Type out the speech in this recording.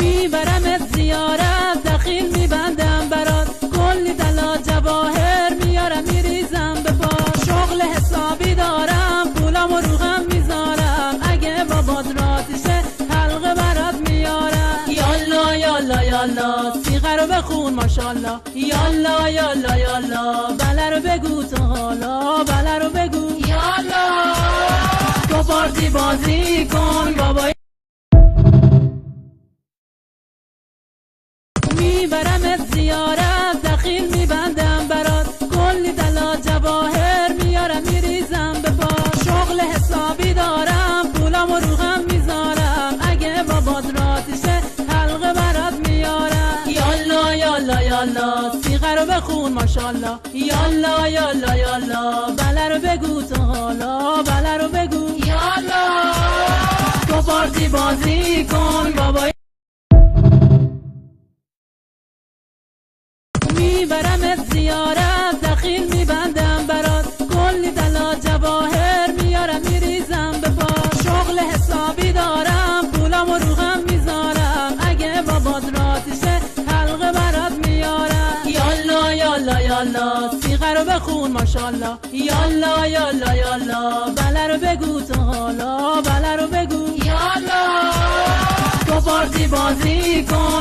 میبرمت زیارت، دخیل میبندم برات، کلی طلا جواهر میارم میریزم به پا. شغل حسابی دارم، پولامو رو هم میذارم، اگه بابات راتیشه حلقه برات میارم. یالا یالا یالا سیغه رو بخون ماشالله، یالا یالا یالا بله رو بگو تو حالا، بله رو بگو یالا. تو پارتی بازی کن بابا، میبرمت زیارت، دخیل میبندم برات، کلی طلا جواهر میارم میریزم به پا. شغل حسابی دارم، پولامو رو هم میذارم، اگه بابات راتیشه حلقه برات میارم. یالا یالا یالا سیغه رو بخون ماشالله، یالا یالا یالا بله رو بگو تو حالا، بله رو بگو یالا. تو پارتی بازی کن بابا، میبرمت زیارت، دخیل میبندم برات، کلی طلا جواهر میارم میریزم به پا. شغل حسابی دارم، پولامو رو هم میذارم، اگه بابات راتیشه حلقه برات میارم. یالا یالا یالا سیغه رو بخون ماشالله، یالا یالا یالا بله رو بگو تو حالا، بله رو بگو یالا. تو پارتی بازی کن